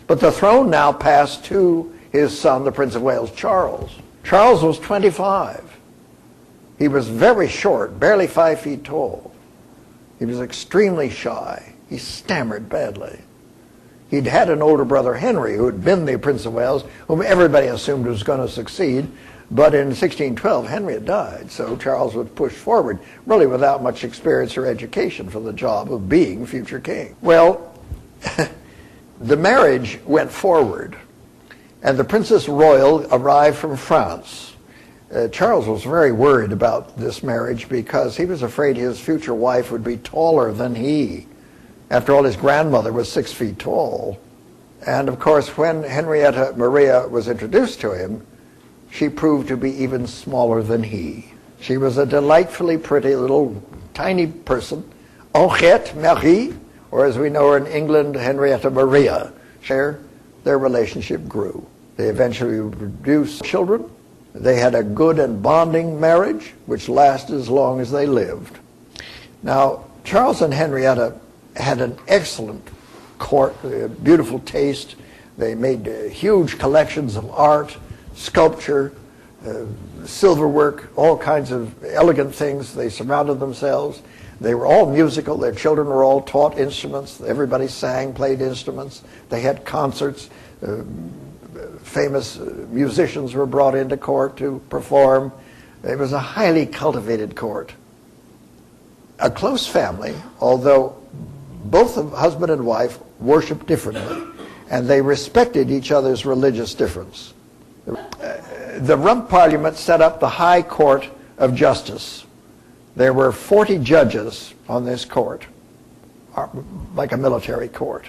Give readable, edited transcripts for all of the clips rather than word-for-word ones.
But the throne now passed to his son, the Prince of Wales, Charles. Charles was 25. He was very short, barely 5 feet tall. He was extremely shy. He stammered badly. He'd had an older brother, Henry, who had been the Prince of Wales, whom everybody assumed was going to succeed. But in 1612, Henry had died, so Charles was pushed forward, really without much experience or education for the job of being future king. Well, the marriage went forward, and the Princess Royal arrived from France. Charles was very worried about this marriage because he was afraid his future wife would be taller than he. After all, his grandmother was 6 feet tall. And of course, when Henrietta Maria was introduced to him, she proved to be even smaller than he. She was a delightfully pretty little tiny person, Henriette Marie, or as we know her in England, Henrietta Maria. Their relationship grew. They eventually produced children. They had a good and bonding marriage, which lasted as long as they lived. Now, Charles and Henrietta had an excellent court, beautiful taste. They made huge collections of art, sculpture, silverwork, all kinds of elegant things. They surrounded themselves. They were all musical. Their children were all taught instruments. Everybody sang, played instruments. They had concerts. Famous musicians were brought into court to perform. It was a highly cultivated court. A close family, although both the husband and wife worshiped differently, and they respected each other's religious difference. The Rump Parliament set up the High Court of Justice. There were 40 judges on this court, like a military court.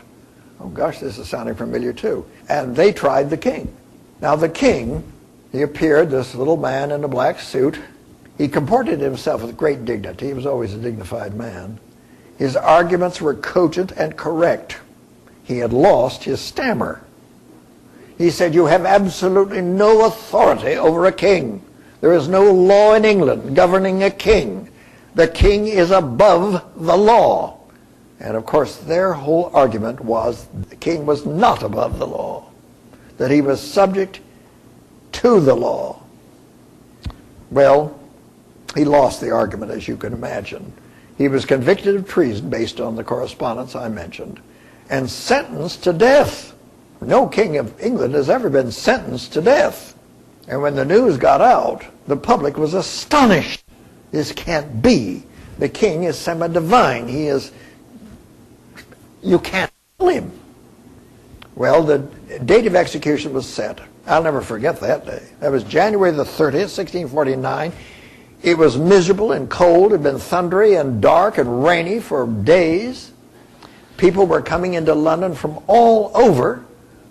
Oh gosh, this is sounding familiar too. And they tried the king. Now the king, he appeared, this little man in a black suit. He comported himself with great dignity. He was always a dignified man. His arguments were cogent and correct. He had lost his stammer. He said, "You have absolutely no authority over a king. There is no law in England governing a king. The king is above the law." And of course, their whole argument was the king was not above the law, that he was subject to the law. Well, he lost the argument, as you can imagine. He was convicted of treason based on the correspondence I mentioned and sentenced to death. No king of England has ever been sentenced to death. And when the news got out, the public was astonished. This can't be. The king is semi-divine. He is, you can't kill him. Well, the date of execution was set. I'll never forget that day. That was January the 30th, 1649. It was miserable and cold. It had been thundery and dark and rainy for days. People were coming into London from all over.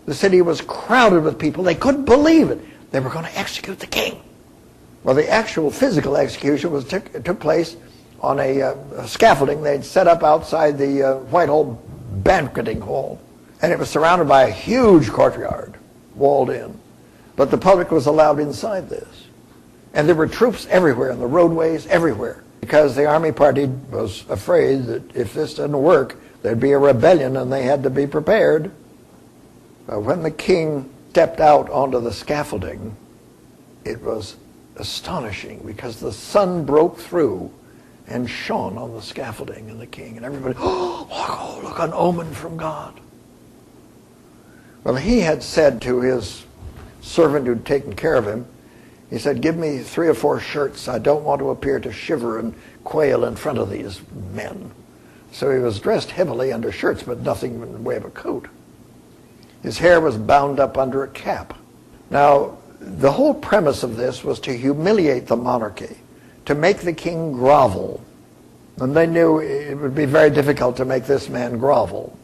The city was crowded with people. They couldn't believe it. They were going to execute the king. Well, the actual physical execution took place on a scaffolding they'd set up outside the Whitehall banqueting hall. And it was surrounded by a huge courtyard, walled in. But the public was allowed inside this. And there were troops everywhere, in the roadways, everywhere. Because the army party was afraid that if this didn't work, there'd be a rebellion and they had to be prepared. When the king stepped out onto the scaffolding, it was astonishing because the sun broke through and shone on the scaffolding and the king. And everybody, oh, look, an omen from God. Well, he had said to his servant who'd taken care of him, he said, "Give me 3 or 4 shirts. I don't want to appear to shiver and quail in front of these men." So he was dressed heavily under shirts, but nothing in the way of a coat. His hair was bound up under a cap. Now, the whole premise of this was to humiliate the monarchy, to make the king grovel. And they knew it would be very difficult to make this man grovel.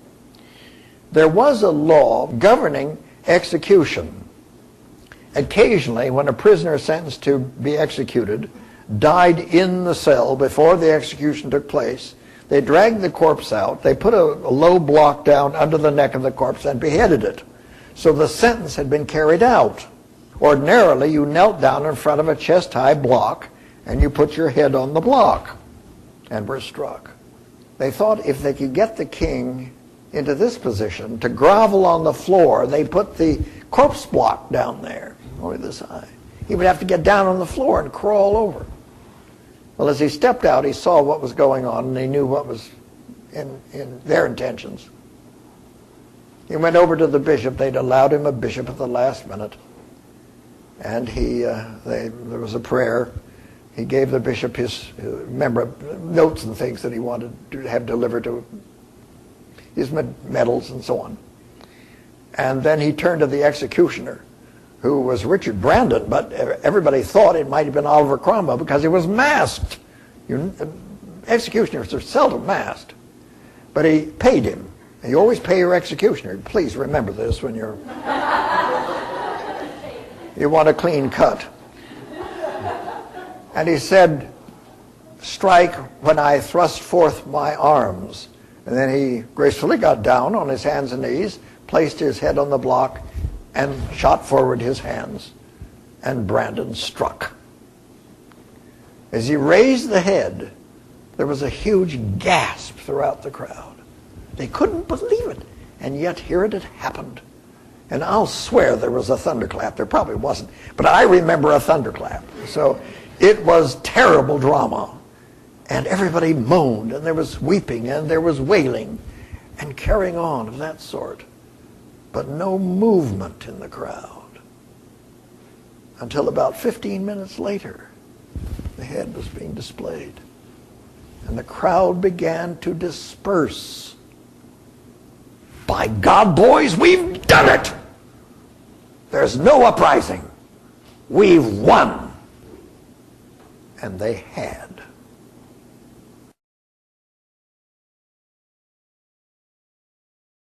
There was a law governing execution. Occasionally, when a prisoner sentenced to be executed died in the cell before the execution took place, they dragged the corpse out, they put a low block down under the neck of the corpse and beheaded it. So the sentence had been carried out. Ordinarily, you knelt down in front of a chest-high block and you put your head on the block and were struck. They thought if they could get the king into this position to grovel on the floor. They put the corpse block down there, only this high. He would have to get down on the floor and crawl over. Well, as he stepped out, he saw what was going on, and he knew what was in their intentions. He went over to the bishop. They'd allowed him a bishop at the last minute. And there was a prayer. He gave the bishop his notes and things that he wanted to have delivered to his medals and so on. And then he turned to the executioner, who was Richard Brandon, but everybody thought it might have been Oliver Cromwell because he was masked. Executioners are seldom masked. But he paid him. You always pay your executioner. Please remember this when you want a clean cut. And he said, "Strike when I thrust forth my arms." And then he gracefully got down on his hands and knees, placed his head on the block, and shot forward his hands. And Brandon struck. As he raised the head, there was a huge gasp throughout the crowd. They couldn't believe it. And yet here it had happened. And I'll swear there was a thunderclap. There probably wasn't. But I remember a thunderclap. So it was terrible drama. And everybody moaned, and there was weeping, and there was wailing, and carrying on of that sort. But no movement in the crowd. Until about 15 minutes later, the head was being displayed. And the crowd began to disperse. By God, boys, we've done it! There's no uprising. We've won. And they had.